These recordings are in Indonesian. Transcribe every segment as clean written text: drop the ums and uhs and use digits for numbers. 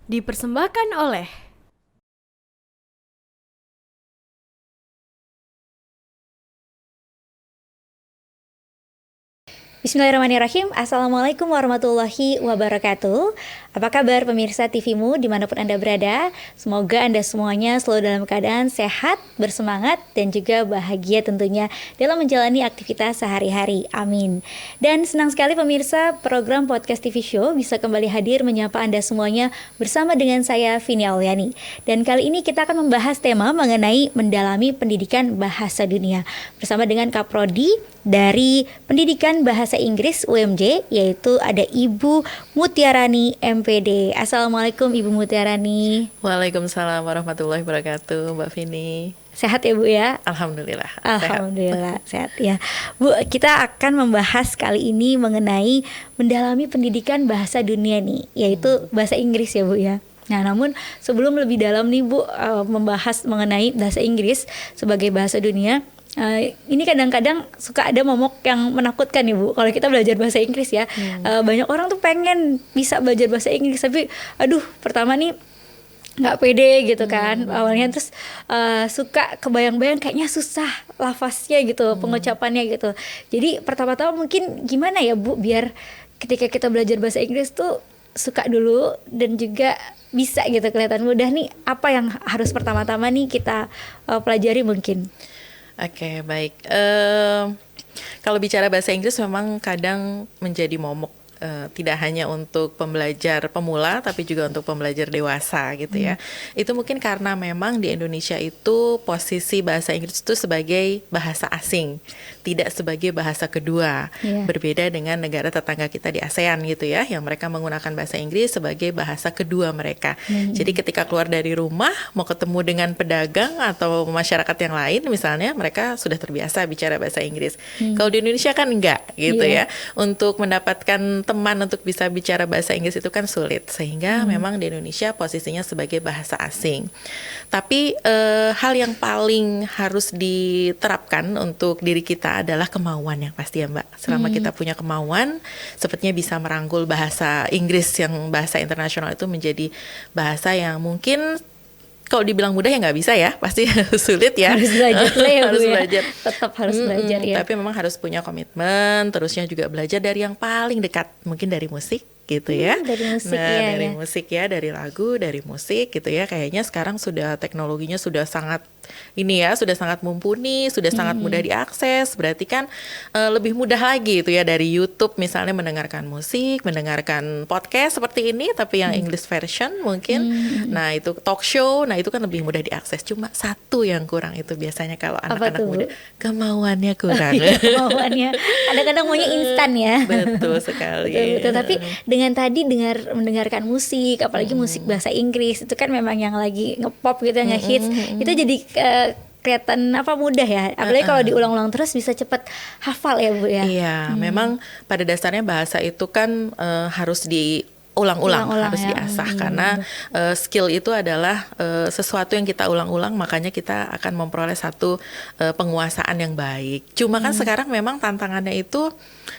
Dipersembahkan oleh Bismillahirrahmanirrahim. Assalamualaikum warahmatullahi wabarakatuh. Apa kabar pemirsa TVmu dimanapun Anda berada? Semoga Anda semuanya selalu dalam keadaan sehat, bersemangat, dan juga bahagia tentunya dalam menjalani aktivitas sehari-hari. Amin. Dan senang sekali pemirsa, program Podcast TV Show bisa kembali hadir menyapa Anda semuanya bersama dengan saya Vini Auliani. Dan kali ini kita akan membahas tema mengenai mendalami pendidikan bahasa dunia bersama dengan Kaprodi dari Pendidikan Bahasa Inggris UMJ, yaitu ada Ibu Mutiarani MPD. Assalamualaikum Ibu Mutiarani. Waalaikumsalam warahmatullahi wabarakatuh, Mbak Vini. Sehat ya Bu ya? Alhamdulillah. Alhamdulillah sehat ya. Bu, kita akan membahas kali ini mengenai mendalami pendidikan bahasa dunia nih, yaitu bahasa Inggris ya Bu ya. Nah, namun sebelum lebih dalam nih Bu, membahas mengenai bahasa Inggris sebagai bahasa dunia, ini kadang-kadang suka ada momok yang menakutkan nih Bu. Kalau kita belajar bahasa Inggris ya, banyak orang tuh pengen bisa belajar bahasa Inggris, tapi aduh, pertama nih nggak pede gitu kan awalnya, terus suka kebayang-bayang kayaknya susah lafaznya gitu, pengucapannya gitu. Jadi pertama-tama mungkin gimana ya Bu, biar ketika kita belajar bahasa Inggris tuh suka dulu dan juga bisa gitu, kelihatan mudah nih. Apa yang harus pertama-tama nih kita pelajari mungkin? Oke, baik. Kalau bicara bahasa Inggris memang kadang menjadi momok, tidak hanya untuk pembelajar pemula tapi juga untuk pembelajar dewasa gitu ya. Itu mungkin karena memang di Indonesia itu posisi bahasa Inggris itu sebagai bahasa asing, tidak sebagai bahasa kedua. Berbeda dengan negara tetangga kita di ASEAN gitu ya, yang mereka menggunakan bahasa Inggris sebagai bahasa kedua mereka. Jadi ketika keluar dari rumah mau ketemu dengan pedagang atau masyarakat yang lain misalnya, mereka sudah terbiasa bicara bahasa Inggris. Kalau di Indonesia kan enggak gitu ya. Untuk mendapatkan teman untuk bisa bicara bahasa Inggris itu kan sulit, sehingga memang di Indonesia posisinya sebagai bahasa asing. Tapi hal yang paling harus diterapkan untuk diri kita adalah kemauan yang pasti ya Mbak. Selama kita punya kemauan, sepertinya bisa merangkul bahasa Inggris yang bahasa internasional itu menjadi bahasa yang mungkin kalau dibilang mudah ya nggak bisa ya, pasti sulit ya. Harus belajar lah ya Bu, harus ya. belajar. Tetap harus belajar ya. Tapi memang harus punya komitmen, terusnya juga belajar dari yang paling dekat, mungkin dari musik gitu ya. Dari musik dari musik ya, dari lagu, dari musik gitu ya. Kayaknya sekarang sudah teknologinya sudah sangat ini ya, sudah sangat mumpuni, sudah sangat mudah diakses. Berarti kan lebih mudah lagi itu ya, dari YouTube misalnya mendengarkan musik, mendengarkan podcast seperti ini tapi yang English version mungkin. Nah, itu talk show, nah itu kan lebih mudah diakses. Cuma satu yang kurang itu biasanya kalau anak-anak muda, kemauannya kurang. Kemauannya kadang-kadang maunya instan ya. Betul sekali. Betul. Tapi dengan tadi mendengarkan musik, apalagi musik bahasa Inggris, itu kan memang yang lagi ngepop gitu, ngehits, itu jadi kelihatan mudah ya, apalagi kalau diulang-ulang terus bisa cepat hafal ya Bu ya. Iya, memang pada dasarnya bahasa itu kan harus diulang-ulang, harus diasah, karena skill itu adalah sesuatu yang kita ulang-ulang, makanya kita akan memperoleh satu penguasaan yang baik. Cuma kan sekarang memang tantangannya itu,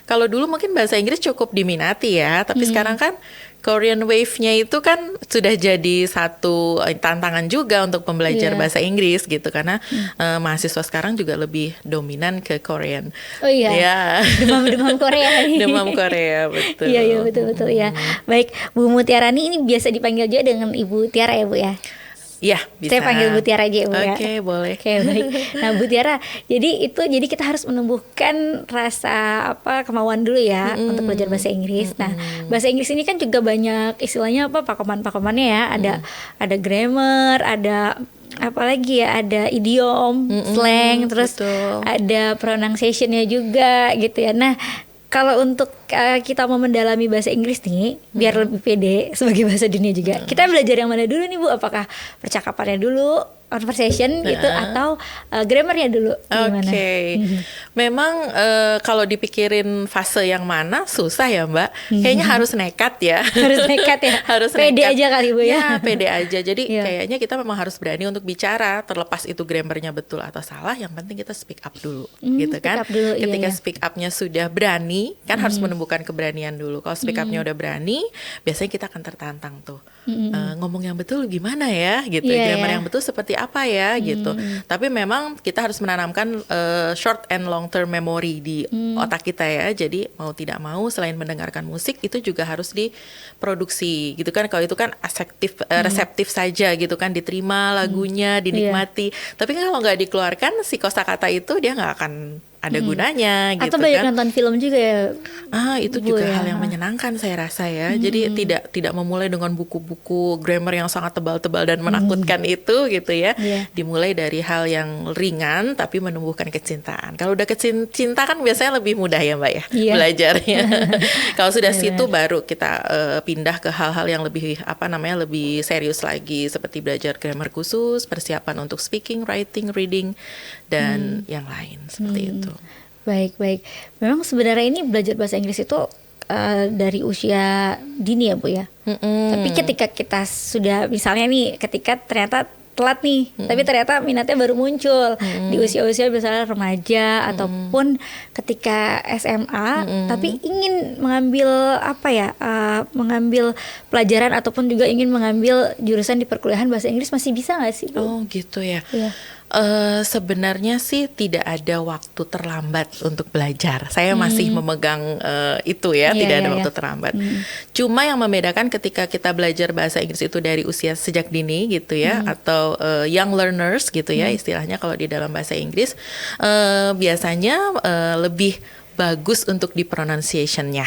kalau dulu mungkin bahasa Inggris cukup diminati ya, tapi sekarang kan Korean Wave-nya itu kan sudah jadi satu tantangan juga untuk pembelajar bahasa Inggris gitu, karena mahasiswa sekarang juga lebih dominan ke Korean. Oh iya. Ya. Demam Korea nih. Demam Korea, betul. Iya betul ya. Baik, Bu Mutiarani ini biasa dipanggil juga dengan Ibu Tiara ya Bu ya. Iya, bisa. Saya panggil Bu Tiara aja ya Bu ya. Oke, boleh. Oke, baik. Nah Bu Tiara, jadi kita harus menumbuhkan rasa kemauan dulu ya untuk belajar bahasa Inggris. Nah, bahasa Inggris ini kan juga banyak istilahnya pakoman-pakomannya ya. Ada grammar, ada apalagi ya, ada idiom, slang, terus ada pronunciation-nya juga gitu ya. Nah, kalau untuk kita mau mendalami bahasa Inggris nih, biar lebih pede sebagai bahasa dunia juga, kita belajar yang mana dulu nih Bu? Apakah percakapannya dulu conversation gitu atau grammarnya dulu gimana? Oke. Memang kalau dipikirin fase yang mana susah ya Mbak. Kayaknya harus nekat ya. Harus nekat ya. Harus pede nekat aja kali Bu ya. Ya pede aja. Jadi Iya. kayaknya kita memang harus berani untuk bicara, terlepas itu grammarnya betul atau salah. Yang penting kita speak up dulu, gitu Speak kan. up dulu, iya, Ketika iya. speak upnya sudah berani, kan harus menumbuhkan keberanian dulu. Kalau speak upnya udah berani, biasanya kita akan tertantang tuh. Ngomong yang betul gimana ya, gitu. Iya, Grammar iya. yang betul seperti apa ya, gitu. Tapi memang kita harus menanamkan short and long term memory di otak kita ya. Jadi mau tidak mau selain mendengarkan musik itu juga harus diproduksi gitu kan. Kalau itu kan reseptif saja gitu kan, diterima lagunya, dinikmati. Tapi kan kalau nggak dikeluarkan si kosakata itu dia nggak akan ada gunanya gitu Atau banyak kan. nonton film juga ya. Itu Bu, juga ya. hal yang menyenangkan saya rasa ya. Jadi tidak memulai dengan buku-buku grammar yang sangat tebal-tebal dan menakutkan itu gitu ya. Iya. Dimulai dari hal yang ringan tapi menumbuhkan kecintaan. Kalau udah cinta kan biasanya lebih mudah ya Mbak ya Iya. belajarnya. Kalau sudah Benar. situ baru kita pindah ke hal-hal yang lebih lebih serius lagi, seperti belajar grammar khusus, persiapan untuk speaking, writing, reading dan yang lain seperti itu. Baik. Memang sebenarnya ini belajar bahasa Inggris itu dari usia dini ya Bu ya. Tapi ketika kita sudah misalnya nih, ketika ternyata telat nih, tapi ternyata minatnya baru muncul di usia-usia misalnya remaja ataupun ketika SMA, tapi ingin mengambil mengambil pelajaran ataupun juga ingin mengambil jurusan di perkuliahan bahasa Inggris, masih bisa nggak sih Bu? Oh gitu ya. Iya. Sebenarnya sih tidak ada waktu terlambat untuk belajar. Saya masih memegang itu ya, Iya, tidak ada iya, waktu iya. terlambat. Cuma yang membedakan ketika kita belajar bahasa Inggris itu dari usia sejak dini gitu ya, atau young learners gitu ya istilahnya kalau di dalam bahasa Inggris, biasanya lebih bagus untuk di pronunciation-nya.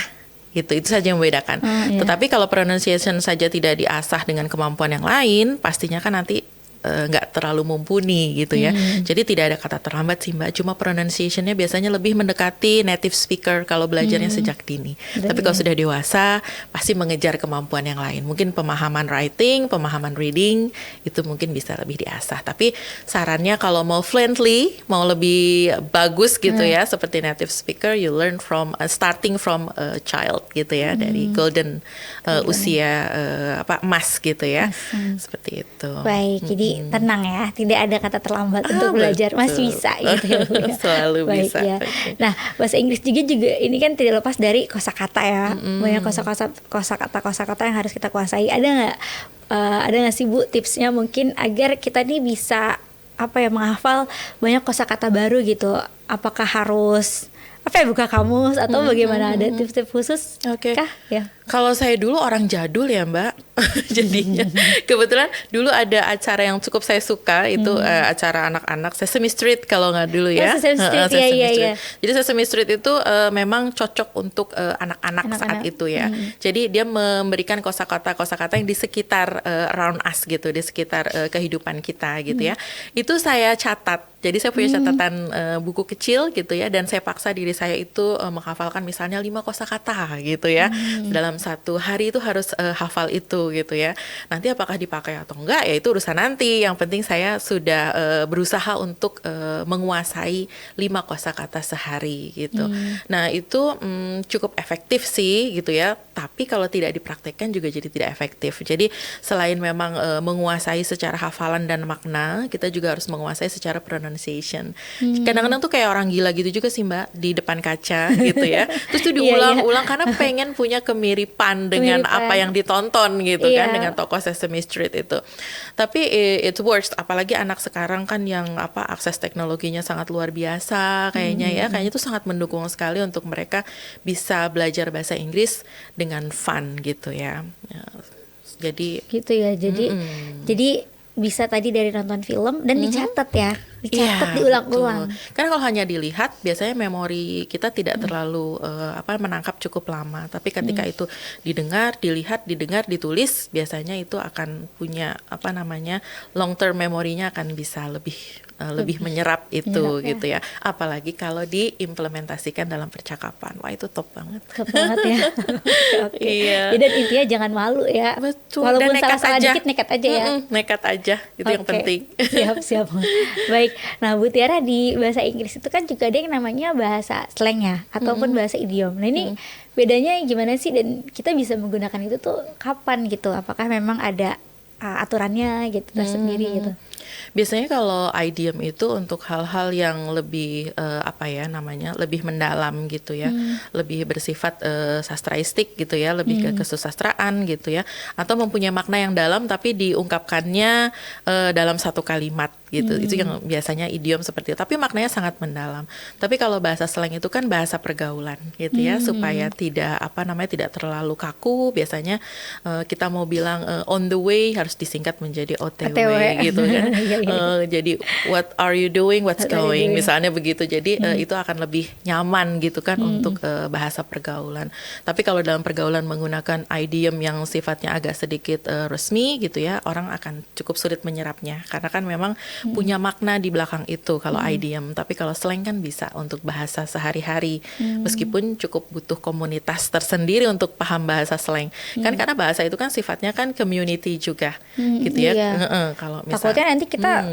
Itu saja yang membedakan. Iya. Tetapi kalau pronunciation saja tidak diasah dengan kemampuan yang lain, pastinya kan nanti nggak terlalu mumpuni gitu ya. Jadi tidak ada kata terlambat sih Mbak. Cuma pronunciation-nya biasanya lebih mendekati native speaker kalau belajarnya sejak dini. Tapi kalau sudah dewasa pasti mengejar kemampuan yang lain. Mungkin pemahaman writing, pemahaman reading itu mungkin bisa lebih diasah. Tapi sarannya kalau mau fluently, mau lebih bagus gitu ya, seperti native speaker, you learn from starting from a child gitu ya, dari golden usia emas gitu ya. Seperti itu. Baik, jadi tenang ya, tidak ada kata terlambat untuk belajar, masih betul. bisa gitu ya Bu ya. Selalu Baik, bisa. ya. Oke. Nah, bahasa Inggris juga ini kan tidak lepas dari kosakata ya. Banyak kosakata yang harus kita kuasai. Ada nggak sih Bu tipsnya mungkin agar kita nih bisa menghafal banyak kosakata baru gitu? Apakah harus buka kamus atau bagaimana, ada tips-tips khusus Oke. kah ya? Kalau saya dulu orang jadul ya Mbak, jadinya kebetulan dulu ada acara yang cukup saya suka, itu acara anak-anak Sesame Street kalau nggak dulu ya. Sesame Street, Sesame iya. Street. Jadi Sesame Street itu memang cocok untuk anak-anak saat itu ya. Jadi dia memberikan kosakata yang di sekitar around us gitu, di sekitar kehidupan kita gitu ya. Itu saya catat. Jadi saya punya catatan buku kecil gitu ya, dan saya paksa diri saya itu menghafalkan misalnya 5 kosakata gitu ya. Dalam satu hari itu harus hafal itu gitu ya. Nanti apakah dipakai atau enggak ya itu urusan nanti. Yang penting saya sudah berusaha untuk menguasai 5 kosakata sehari gitu. Nah itu cukup efektif sih gitu ya. Tapi kalau tidak dipraktekkan juga jadi tidak efektif. Jadi selain memang menguasai secara hafalan dan makna, kita juga harus menguasai secara pronunciation. Kadang-kadang tuh kayak orang gila gitu juga sih Mbak, di depan kaca gitu ya. Terus tuh diulang-ulang karena pengen punya kemiripan dengan apa yang ditonton gitu kan, dengan tokoh Sesame Street itu. Tapi it's worst, apalagi anak sekarang kan yang akses teknologinya sangat luar biasa kayaknya itu sangat mendukung sekali untuk mereka bisa belajar bahasa Inggris dengan fun gitu ya. Jadi Gitu ya. Jadi bisa tadi dari nonton film dan dicatat ya. dicatat, Iya, diulang-ulang. betul. Karena kalau hanya dilihat, biasanya memori kita tidak terlalu menangkap cukup lama. Tapi ketika itu didengar, dilihat, didengar, ditulis, biasanya itu akan punya long term memorinya akan bisa lebih menyerap itu menyerap, gitu ya. Apalagi kalau diimplementasikan dalam percakapan. Wah, itu top banget. Top banget ya. Oke. Iya. Jadi dan intinya jangan malu ya. Betul. Walaupun Dan nekat salah-salah aja. dikit nekat aja ya. Nekat aja, itu yang Oke. penting. Siap. Baik. Nah, Bu Tiara, di bahasa Inggris itu kan juga ada yang namanya bahasa slang ya, ataupun bahasa idiom. Nah, ini bedanya gimana sih, dan kita bisa menggunakan itu tuh kapan gitu? Apakah memang ada aturannya gitu tersendiri gitu? Biasanya kalau idiom itu untuk hal-hal yang lebih lebih mendalam gitu ya, lebih bersifat sastraistik gitu ya, lebih ke kesusastraan gitu ya, atau mempunyai makna yang dalam tapi diungkapkannya dalam satu kalimat gitu. Itu yang biasanya idiom seperti itu, tapi maknanya sangat mendalam. Tapi kalau bahasa slang itu kan bahasa pergaulan gitu ya, supaya tidak terlalu kaku. Biasanya kita mau bilang on the way harus disingkat menjadi OTW gitu kan. Jadi what are you doing, what's going, misalnya begitu. Jadi itu akan lebih nyaman gitu kan untuk bahasa pergaulan. Tapi kalau dalam pergaulan menggunakan idiom yang sifatnya agak sedikit resmi gitu ya, orang akan cukup sulit menyerapnya karena kan memang punya makna di belakang itu kalau idiom. Tapi kalau slang kan bisa untuk bahasa sehari-hari, meskipun cukup butuh komunitas tersendiri untuk paham bahasa slang. Kan karena bahasa itu kan sifatnya kan community juga gitu ya. Kalau Takutnya nanti kita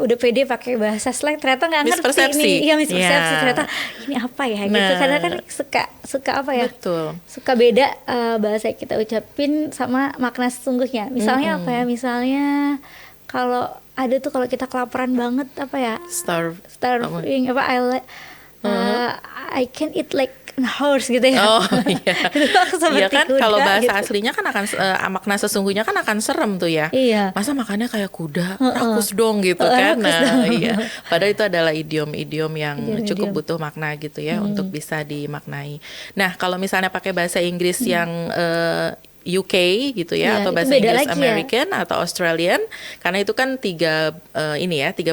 udah pede pakai bahasa slang, ternyata nggak ngerti mispersepsi. ini. Iya, mispersepsi. Ya. Ternyata ini apa ya gitu. Karena kan suka apa ya? Betul. Suka beda bahasa yang kita ucapin sama makna sesungguhnya. Misalnya apa ya? Misalnya kalau ada tuh, kalau kita kelaparan banget apa ya? Starving apa? I can eat like a horse gitu ya. Oh iya. Iya kan, kuda, kalau bahasa gitu. aslinya kan akan makna sesungguhnya kan akan serem tuh ya. Iya. Masa makannya kayak kuda, rakus dong gitu kan. Nah, iya. Padahal itu adalah idiom-idiom yang cukup butuh makna gitu ya untuk bisa dimaknai. Nah, kalau misalnya pakai bahasa Inggris yang UK gitu ya, atau bahasa Inggris American atau Australian, karena itu kan tiga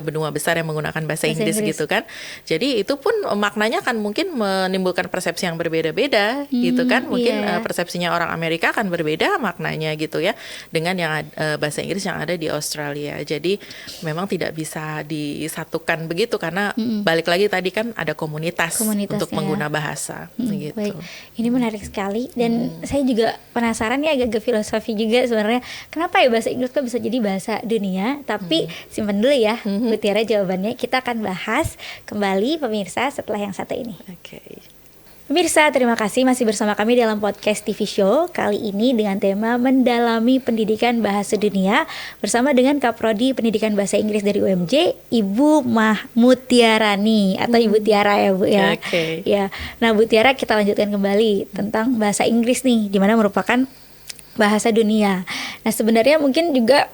benua besar yang menggunakan bahasa Inggris gitu kan. Jadi itu pun maknanya kan mungkin menimbulkan persepsi yang berbeda-beda gitu kan. Mungkin persepsinya orang Amerika akan berbeda maknanya gitu ya dengan yang bahasa Inggris yang ada di Australia. Jadi memang tidak bisa disatukan begitu karena balik lagi tadi kan ada komunitas untuk mengguna bahasa gitu. Baik. Ini menarik sekali, dan saya juga penasaran ya, agak filosofi juga sebenarnya. Kenapa ya bahasa Inggris kok bisa jadi bahasa dunia? Tapi simpan dulu ya, Bu Tiara, jawabannya. Kita akan bahas kembali pemirsa setelah yang satu ini. Oke. Pemirsa, terima kasih masih bersama kami dalam podcast TV Show kali ini dengan tema Mendalami Pendidikan Bahasa Dunia bersama dengan Kaprodi Pendidikan Bahasa Inggris dari UMJ, Ibu Mutiarani atau Ibu Tiara ya Bu ya. Oke. Ya. Nah, Bu Tiara, kita lanjutkan kembali tentang bahasa Inggris nih, di mana merupakan bahasa dunia. Nah, sebenarnya mungkin juga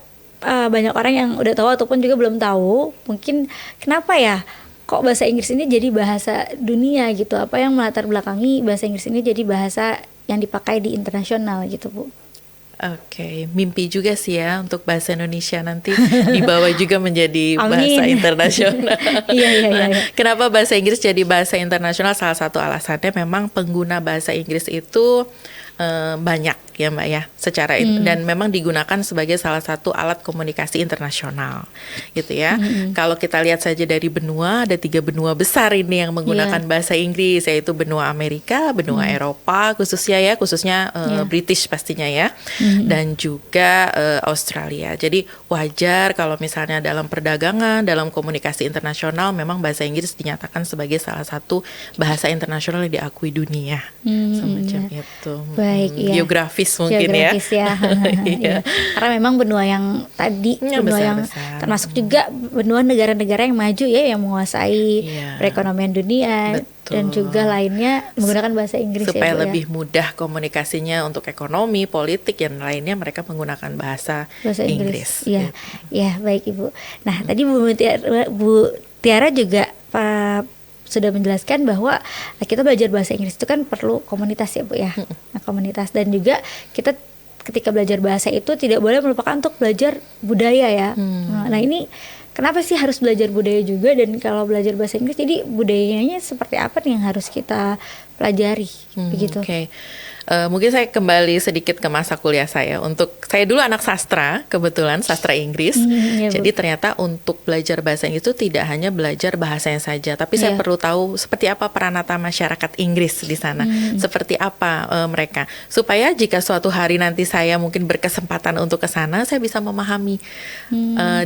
banyak orang yang udah tahu ataupun juga belum tahu, mungkin kenapa ya kok bahasa Inggris ini jadi bahasa dunia gitu? Apa yang melatar belakangi bahasa Inggris ini jadi bahasa yang dipakai di internasional gitu, Bu? Oke, mimpi juga sih ya untuk bahasa Indonesia nanti dibawa juga menjadi bahasa internasional. Iya. Kenapa bahasa Inggris jadi bahasa internasional? Salah satu alasannya memang pengguna bahasa Inggris itu banyak ya Mbak ya, secara dan memang digunakan sebagai salah satu alat komunikasi internasional gitu ya. Kalau kita lihat saja dari benua, ada 3 benua besar ini yang menggunakan bahasa Inggris, yaitu benua Amerika, benua Eropa khususnya British pastinya ya, dan juga Australia. Jadi wajar kalau misalnya dalam perdagangan, dalam komunikasi internasional memang bahasa Inggris dinyatakan sebagai salah satu bahasa internasional yang diakui dunia, semacam itu. Baik, geografis mungkin geografis ya. Iya. Karena memang benua yang tadi benua yang termasuk juga benua negara-negara yang maju ya, yang menguasai perekonomian dunia. Betul. Dan juga lainnya menggunakan bahasa Inggris supaya ya, Bu, lebih mudah komunikasinya untuk ekonomi, politik, dan lainnya mereka menggunakan bahasa Inggris. Iya, ya, baik Ibu. Nah, tadi Bu Tiara juga sudah menjelaskan bahwa kita belajar bahasa Inggris itu kan perlu komunitas ya Bu ya. Nah, komunitas, dan juga kita ketika belajar bahasa itu tidak boleh melupakan untuk belajar budaya ya. Nah, ini kenapa sih harus belajar budaya juga, dan kalau belajar bahasa Inggris jadi budayanya seperti apa nih yang harus kita pelajari begitu. Oke. Mungkin saya kembali sedikit ke masa kuliah saya. Saya dulu anak sastra, kebetulan sastra Inggris. Ya, jadi ternyata untuk belajar bahasa Inggris itu tidak hanya belajar bahasanya saja, tapi saya perlu tahu seperti apa peranata masyarakat Inggris di sana, seperti apa mereka, supaya jika suatu hari nanti saya mungkin berkesempatan untuk ke sana, saya bisa memahami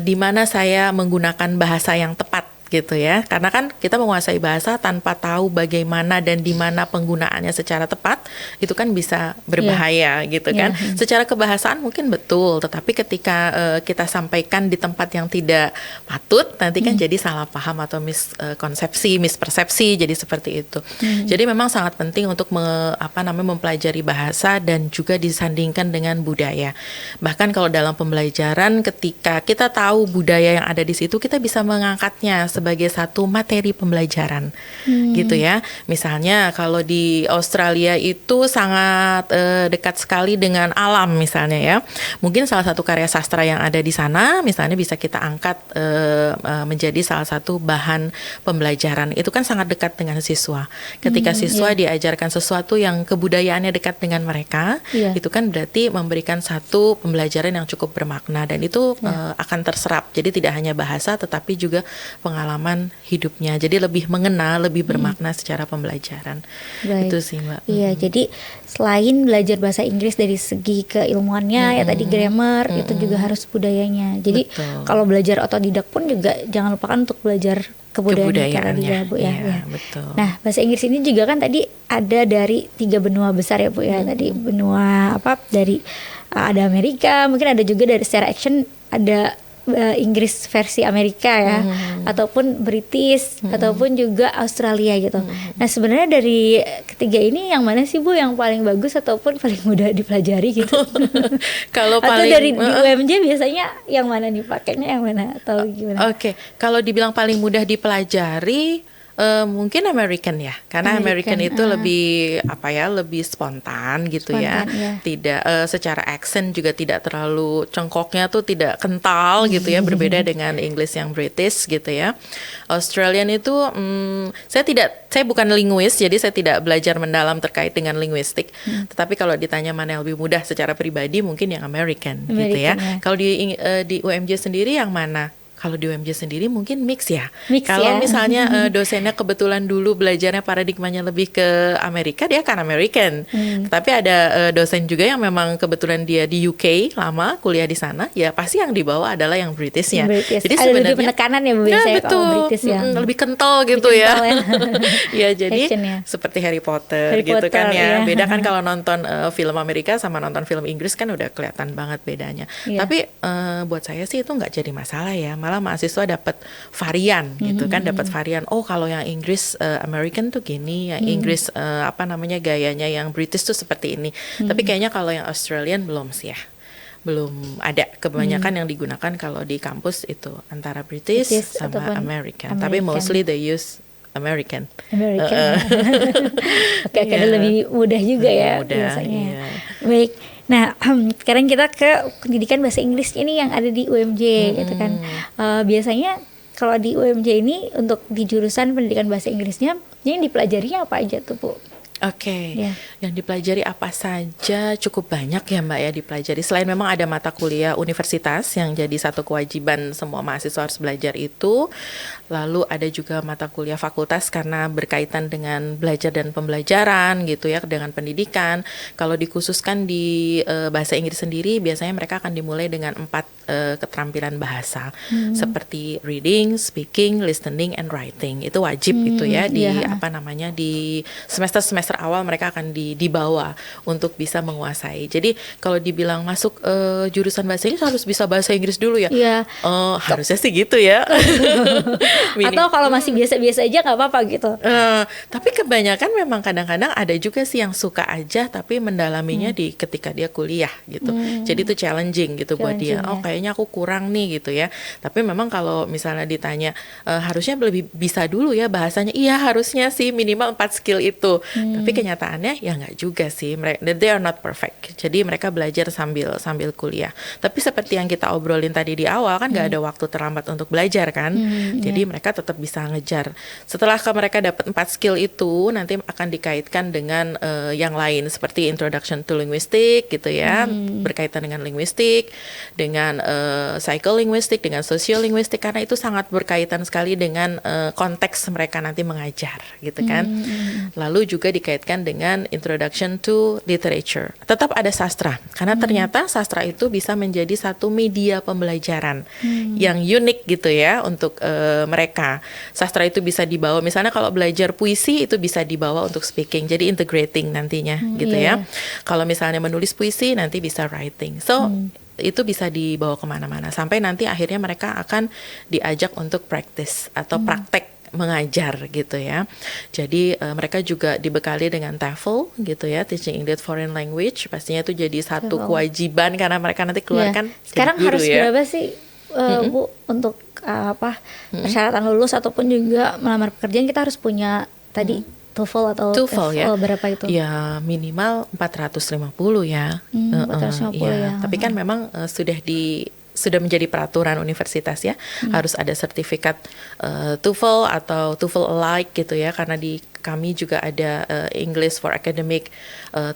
di mana saya menggunakan bahasa yang tepat gitu ya. Karena kan kita menguasai bahasa tanpa tahu bagaimana dan di mana penggunaannya secara tepat, itu kan bisa berbahaya gitu kan. Secara kebahasaan mungkin betul, tetapi ketika kita sampaikan di tempat yang tidak patut, nanti kan jadi salah paham atau mispersepsi, jadi seperti itu. Jadi memang sangat penting untuk mempelajari bahasa dan juga disandingkan dengan budaya. Bahkan kalau dalam pembelajaran, ketika kita tahu budaya yang ada di situ, kita bisa mengangkatnya sebagai satu materi pembelajaran gitu ya. Misalnya kalau di Australia itu sangat dekat sekali dengan alam misalnya ya. Mungkin salah satu karya sastra yang ada di sana misalnya bisa kita angkat menjadi salah satu bahan pembelajaran. Itu kan sangat dekat dengan siswa. Ketika siswa diajarkan sesuatu yang kebudayaannya dekat dengan mereka, itu kan berarti memberikan satu pembelajaran yang cukup bermakna, dan itu akan terserap. Jadi tidak hanya bahasa tetapi juga pengalaman hidupnya. Jadi lebih mengena, lebih bermakna secara pembelajaran. Baik. Itu sih Mbak. Iya, jadi selain belajar bahasa Inggris dari segi keilmuannya ya tadi grammar, itu juga harus budayanya. Jadi kalau belajar otodidak pun juga jangan lupakan untuk belajar kebudayaannya Bu ya. Iya, betul. Nah, bahasa Inggris ini juga kan tadi ada dari 3 benua besar ya Bu ya. Tadi benua dari ada Amerika, mungkin ada juga dari secara action ada Inggris versi Amerika ya, ataupun British, ataupun juga Australia gitu. Nah sebenarnya dari ketiga ini yang mana sih Bu yang paling bagus ataupun paling mudah dipelajari gitu? Kalau atau paling dari di UMJ biasanya yang mana nih pakainya, yang mana atau gimana? Oke, kalau dibilang paling mudah dipelajari, mungkin American ya, karena American itu lebih lebih spontan gitu ya. Tidak secara accent juga tidak terlalu, cengkoknya tuh tidak kental gitu ya, berbeda dengan English yang British gitu ya. Australian itu saya bukan linguis, jadi saya tidak belajar mendalam terkait dengan linguistik. Tetapi kalau ditanya mana yang lebih mudah secara pribadi, mungkin yang American gitu ya. Kalau di UMJ sendiri yang mana? Kalau di UMJ sendiri mungkin mix ya. Kalau misalnya dosennya kebetulan dulu belajarnya paradigmanya lebih ke Amerika, dia akan American. Tapi ada dosen juga yang memang kebetulan dia di UK lama kuliah di sana, ya pasti yang dibawa adalah yang Britishnya. British. Jadi ada sebenarnya lebih penekanan ya Bu biasanya betul, kalau British ya. Lebih kental gitu lebih ya. ya. Jadi seperti Harry Potter gitu kan ya. Beda kan kalau nonton film Amerika sama nonton film Inggris kan udah kelihatan banget bedanya. Tapi buat saya sih itu nggak jadi masalah ya. Malah mahasiswa dapat varian gitu kan, dapat varian. Oh kalau yang Inggris American tuh gini, yang Inggris gayanya yang British tuh seperti ini. Tapi kayaknya kalau yang Australian belum sih ya. Belum ada. Kebanyakan yang digunakan kalau di kampus itu antara British sama American. Tapi mostly they use American. Oke, karena lebih mudah juga ya biasanya. Baik. Nah, sekarang kita ke pendidikan bahasa Inggris ini yang ada di UMJ gitu kan. Biasanya kalau di UMJ ini untuk di jurusan pendidikan bahasa Inggrisnya, yang dipelajarinya apa aja tuh Bu? Oke, yang dipelajari apa saja cukup banyak ya Mbak ya dipelajari. Selain memang ada mata kuliah universitas yang jadi satu kewajiban semua mahasiswa harus belajar itu. Lalu ada juga mata kuliah fakultas karena berkaitan dengan belajar dan pembelajaran gitu ya, dengan pendidikan. Kalau dikhususkan di bahasa Inggris sendiri, biasanya mereka akan dimulai dengan 4 keterampilan bahasa. Seperti reading, speaking, listening, and writing. Itu wajib itu ya di di semester awal mereka akan dibawa untuk bisa menguasai. Jadi kalau dibilang masuk jurusan bahasa Inggris harus bisa bahasa Inggris dulu ya. Harusnya sih gitu ya. Atau kalau masih biasa-biasa aja nggak apa-apa gitu. Tapi kebanyakan memang kadang-kadang ada juga sih yang suka aja tapi mendalaminya di ketika dia kuliah gitu. Jadi itu challenging gitu buat dia. Oh kayaknya aku kurang nih gitu ya. Tapi memang kalau misalnya ditanya harusnya lebih bisa dulu ya bahasanya. Iya harusnya sih minimal 4 skill itu. Tapi kenyataannya ya nggak juga sih. They are not perfect. Jadi mereka belajar sambil kuliah. Tapi seperti yang kita obrolin tadi di awal kan nggak ada waktu terlambat untuk belajar kan. Jadi mereka tetap bisa ngejar. Setelah mereka dapat 4 skill itu, nanti akan dikaitkan dengan yang lain seperti introduction to linguistic gitu ya, berkaitan dengan linguistik, dengan psycholinguistik, dengan sosiolinguistik, karena itu sangat berkaitan sekali dengan konteks mereka nanti mengajar gitu kan. Lalu juga dikaitkan dengan introduction to literature. Tetap ada sastra, karena ternyata sastra itu bisa menjadi satu media pembelajaran yang unik gitu ya untuk mereka. Sastra itu bisa dibawa, misalnya kalau belajar puisi itu bisa dibawa untuk speaking, jadi integrating nantinya gitu ya. Kalau misalnya menulis puisi nanti bisa writing. So itu bisa dibawa kemana-mana sampai nanti akhirnya mereka akan diajak untuk practice atau praktek mengajar gitu ya. Jadi mereka juga dibekali dengan TOEFL gitu ya, Teaching English Foreign Language. Pastinya itu jadi satu kewajiban karena mereka nanti keluar kan sekarang jadi guru harus ya. berapa sih Bu untuk persyaratan lulus ataupun juga melamar pekerjaan kita harus punya tadi TOEFL atau TOEFL ya. Berapa itu? Ya minimal 450 ya. 450 ya. Tapi kan memang sudah menjadi peraturan universitas ya, harus ada sertifikat TOEFL atau TOEFL alike gitu ya, karena di kami juga ada English for Academic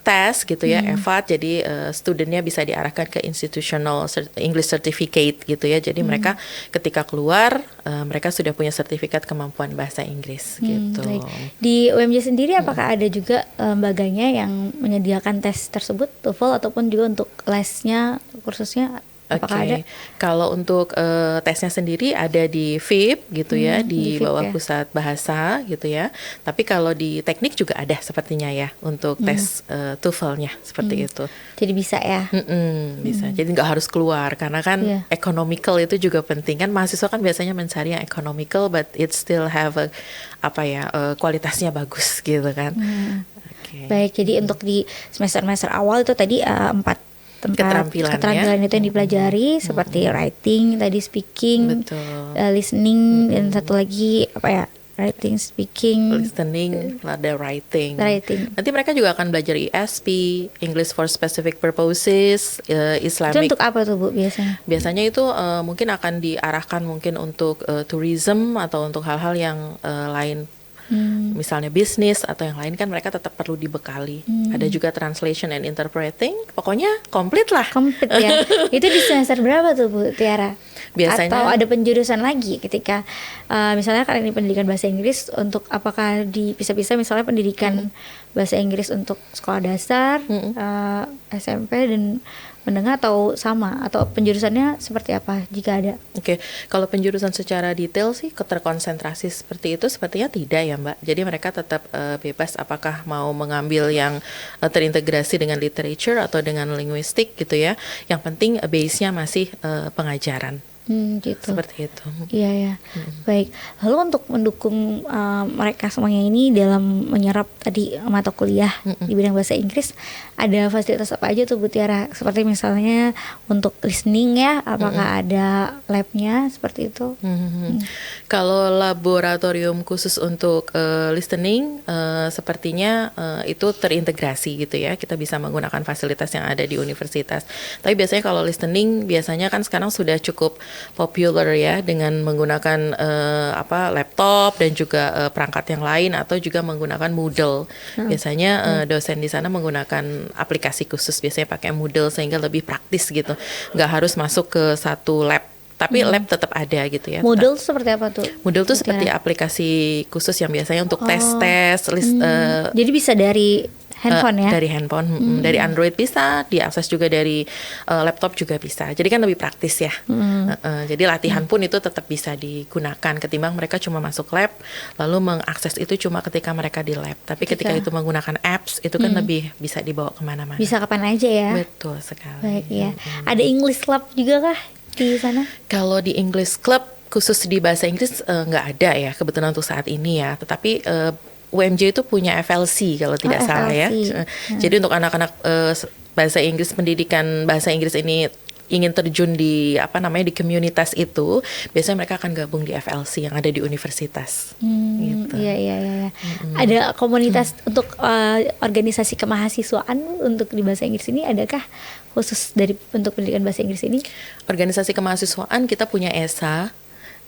test gitu ya, EVAT, jadi studentnya bisa diarahkan ke institutional English certificate gitu ya, jadi mereka ketika keluar mereka sudah punya sertifikat kemampuan bahasa Inggris gitu. Baik. Di UMJ sendiri apakah ada juga lembaganya yang menyediakan tes tersebut, TOEFL ataupun juga untuk lesnya, kursusnya? Apakah ada? Kalau untuk tesnya sendiri ada di FIP gitu ya, di FIP bawah ya. pusat bahasa gitu ya. Tapi kalau di teknik juga ada sepertinya ya untuk tes TOEFL-nya seperti itu. Jadi bisa ya? Bisa. Jadi nggak harus keluar karena kan economical itu juga penting kan. Mahasiswa kan biasanya mencari yang economical, but it still have kualitasnya bagus gitu kan. Baik. Jadi untuk di semester awal itu tadi 4 keterampilan itu yang dipelajari seperti writing, tadi speaking, listening, dan satu lagi writing, speaking, listening, ada writing. Nanti mereka juga akan belajar ESP, English for Specific Purposes, Islamic. Itu untuk apa tuh Bu biasanya? Biasanya itu mungkin akan diarahkan mungkin untuk tourism atau untuk hal-hal yang lain. Misalnya bisnis atau yang lain kan mereka tetap perlu dibekali. Ada juga translation and interpreting. Pokoknya komplit lah. Komplit ya. Itu di semester berapa tuh Bu Tiara? Biasanya atau ada penjurusan lagi ketika misalnya kan ini pendidikan bahasa Inggris, untuk apakah dipisah-pisah misalnya pendidikan bahasa Inggris untuk sekolah dasar, SMP dan menengah, atau sama, atau penjurusannya seperti apa jika ada? Kalau penjurusan secara detail sih terkonsentrasi seperti itu sepertinya tidak ya Mbak. Jadi mereka tetap bebas apakah mau mengambil yang terintegrasi dengan literature atau dengan linguistik gitu ya. Yang penting base-nya masih pengajaran. Gitu. Seperti itu. Iya. Baik. Lalu untuk mendukung mereka semuanya ini dalam menyerap tadi mata kuliah di bidang bahasa Inggris, ada fasilitas apa aja tuh Bu Tiara? Seperti misalnya untuk listening ya, apakah ada labnya seperti itu? Kalau laboratorium khusus untuk listening sepertinya itu terintegrasi gitu ya. Kita bisa menggunakan fasilitas yang ada di universitas. Tapi biasanya kalau listening biasanya kan sekarang sudah cukup popular ya, dengan menggunakan laptop dan juga perangkat yang lain, atau juga menggunakan Moodle. Biasanya dosen di sana menggunakan aplikasi khusus, biasanya pakai Moodle sehingga lebih praktis gitu. Nggak harus masuk ke satu lab. Tapi lab tetap ada gitu ya. Moodle seperti apa tuh? Moodle tuh seperti aplikasi khusus yang biasanya untuk tes list. Jadi bisa dari handphone ya? Dari handphone, dari Android bisa, diakses juga dari laptop juga bisa. Jadi kan lebih praktis ya. Jadi latihan pun itu tetap bisa digunakan ketimbang mereka cuma masuk lab lalu mengakses itu cuma ketika mereka di lab. Tapi ketika itu menggunakan apps itu kan lebih bisa dibawa kemana-mana. Bisa kapan aja ya? Betul sekali. Baik ya. Ada English Club juga kah di sana? Kalau di English Club khusus di bahasa Inggris nggak ada ya kebetulan untuk saat ini ya. Tetapi UMJ itu punya FLC kalau tidak salah ya. Jadi untuk anak-anak bahasa Inggris, pendidikan bahasa Inggris ini ingin terjun di apa namanya di komunitas itu, biasanya mereka akan gabung di FLC yang ada di universitas. Gitu. Iya. Ada komunitas untuk organisasi kemahasiswaan untuk di bahasa Inggris ini, adakah khusus untuk pendidikan bahasa Inggris ini? Organisasi kemahasiswaan kita punya ESA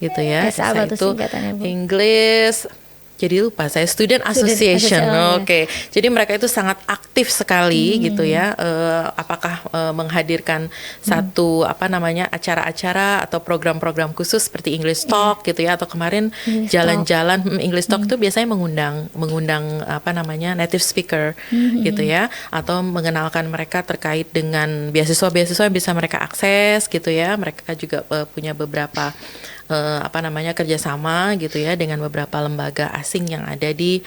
gitu ya. ESA apa tuh itu singkatannya, Bu? English, jadi lupa saya, Student Association. Oke. Jadi mereka itu sangat aktif sekali gitu ya. Apakah menghadirkan satu apa namanya acara-acara atau program-program khusus seperti English Talk gitu ya, atau kemarin jalan-jalan English Talk itu biasanya mengundang apa namanya native speaker gitu ya, atau mengenalkan mereka terkait dengan beasiswa-beasiswa yang bisa mereka akses gitu ya. Mereka juga punya beberapa apa namanya kerjasama gitu ya dengan beberapa lembaga asing yang ada di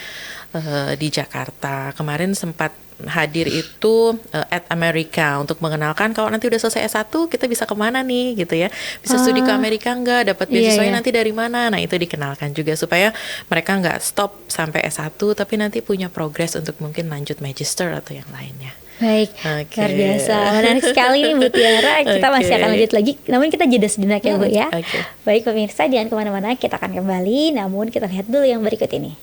Jakarta. Kemarin sempat hadir itu at America untuk mengenalkan kalau nanti udah selesai S1 kita bisa kemana nih gitu ya, bisa studi ke Amerika nggak, dapat beasiswanya nanti dari mana. Nah itu dikenalkan juga supaya mereka nggak stop sampai S1 tapi nanti punya progres untuk mungkin lanjut magister atau yang lainnya. Baik, luar biasa, menarik sekali nih Bu Tiara. Kita masih akan lanjut lagi, namun kita jeda sejenak ya Bu ya. Baik pemirsa, jangan kemana-mana, kita akan kembali. Namun kita lihat dulu yang berikut ini.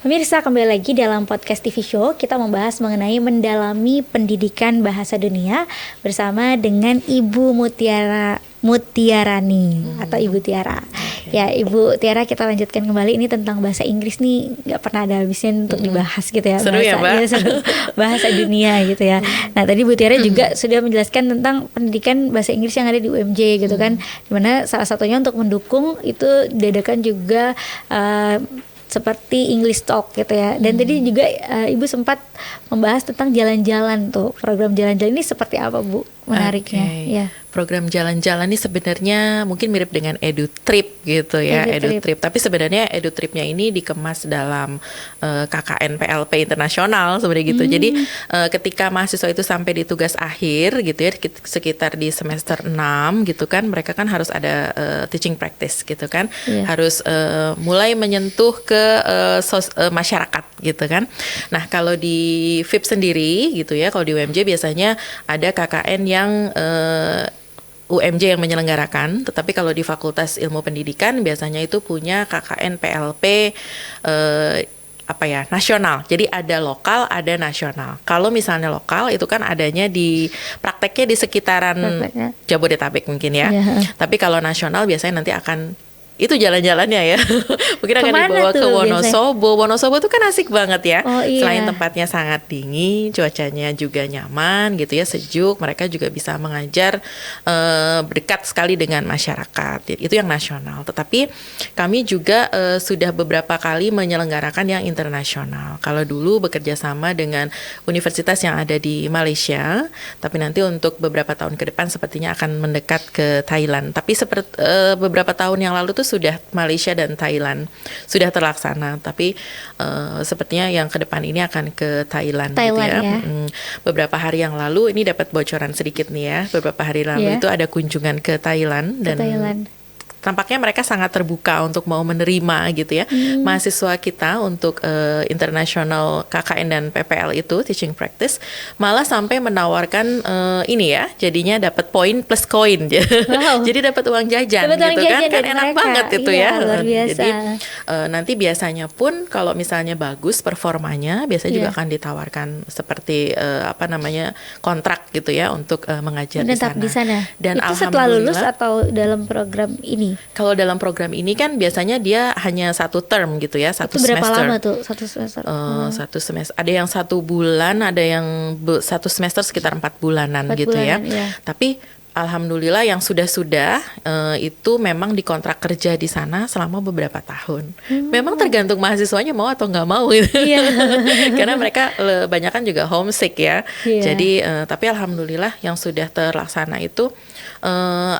Pemirsa, kembali lagi dalam podcast TV Show. Kita membahas mengenai mendalami pendidikan bahasa dunia bersama dengan Ibu Mutiarani atau Ibu Tiara. Ya Ibu Tiara, kita lanjutkan kembali ini tentang bahasa Inggris nih, nggak pernah ada habisnya untuk dibahas gitu ya. Seru ya Mbak? Ya, seru. Bahasa dunia gitu ya. Nah tadi Bu Tiara juga sudah menjelaskan tentang pendidikan bahasa Inggris yang ada di UMJ gitu kan, dimana salah satunya untuk mendukung itu diadakan juga seperti English Talk gitu ya. Dan tadi juga Ibu sempat membahas tentang jalan-jalan tuh. Program jalan-jalan ini seperti apa Bu? Menariknya. Ya. Program jalan-jalan ini sebenarnya mungkin mirip dengan EduTrip gitu ya, EduTrip. Tapi sebenarnya EduTripnya ini dikemas dalam KKN PLP internasional sebenarnya gitu. Jadi ketika mahasiswa itu sampai di tugas akhir gitu ya, sekitar di semester 6 gitu kan, mereka kan harus ada teaching practice gitu kan, harus mulai menyentuh ke masyarakat gitu kan. Nah kalau di VIP sendiri gitu ya, kalau di UMJ biasanya ada KKN yang UMJ yang menyelenggarakan, tetapi kalau di Fakultas Ilmu Pendidikan biasanya itu punya KKN PLP nasional. Jadi ada lokal, ada nasional. Kalau misalnya lokal itu kan adanya di prakteknya di sekitaran Jabodetabek mungkin ya. Tapi kalau nasional biasanya nanti akan itu jalan-jalannya ya. Mungkin akan dibawa ke Wonosobo. Biasanya? Wonosobo tuh kan asik banget ya. Selain tempatnya sangat dingin, cuacanya juga nyaman gitu ya, sejuk. Mereka juga bisa mengajar dekat sekali dengan masyarakat. Itu yang nasional. Tetapi kami juga sudah beberapa kali menyelenggarakan yang internasional. Kalau dulu bekerja sama dengan universitas yang ada di Malaysia, tapi nanti untuk beberapa tahun ke depan sepertinya akan mendekat ke Thailand. Tapi beberapa tahun yang lalu tuh sudah Malaysia dan Thailand sudah terlaksana, tapi sepertinya yang ke depan ini akan ke Thailand gitu ya. Beberapa hari yang lalu ini dapat bocoran sedikit nih ya. Beberapa hari lalu itu ada kunjungan ke Thailand dan tampaknya mereka sangat terbuka untuk mau menerima gitu ya mahasiswa kita untuk international KKN dan PPL itu teaching practice, malah sampai menawarkan ini ya, jadinya dapat poin plus koin. Jadi dapat uang jajan gitu kan enak banget itu ya. Luar biasa. Jadi nanti biasanya pun kalau misalnya bagus performanya biasanya juga akan ditawarkan seperti kontrak gitu ya untuk mengajar di sana. Dan itu setelah lulus atau dalam program ini? Kalau dalam program ini kan biasanya dia hanya satu term gitu ya, satu semester. Berapa lama tuh satu semester? Satu semester. Ada yang 1 bulan, ada yang satu semester sekitar 4 bulanan gitu ya. Tapi alhamdulillah yang sudah itu memang dikontrak kerja di sana selama beberapa tahun. Memang tergantung mahasiswanya mau atau nggak mau gitu. Karena mereka banyak kan juga homesick ya. Jadi tapi alhamdulillah yang sudah terlaksana itu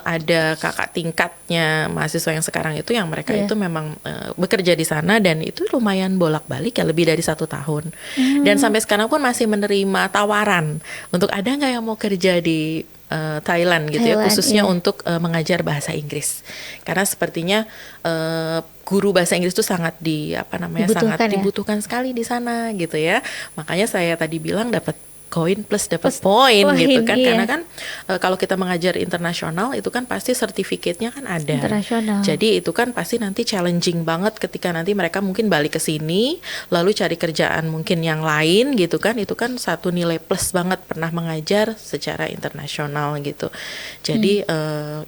ada kakak tingkatnya mahasiswa yang sekarang itu yang mereka itu memang bekerja di sana dan itu lumayan bolak-balik ya, lebih dari 1 tahun. Dan sampai sekarang pun masih menerima tawaran untuk ada nggak yang mau kerja di Thailand gitu ya, khususnya untuk mengajar bahasa Inggris. Karena sepertinya guru bahasa Inggris itu sangat dibutuhkan sekali di sana gitu ya. Makanya saya tadi bilang dapat koin plus dapat Plus poin poin, gitu kan. iya. Karena kan kalau kita mengajar internasional itu kan pasti sertifikatnya kan ada. Internasional. Jadi itu kan pasti nanti challenging banget ketika nanti mereka mungkin balik ke sini lalu cari kerjaan mungkin yang lain gitu kan. Itu kan satu nilai plus banget pernah mengajar secara internasional gitu. Jadi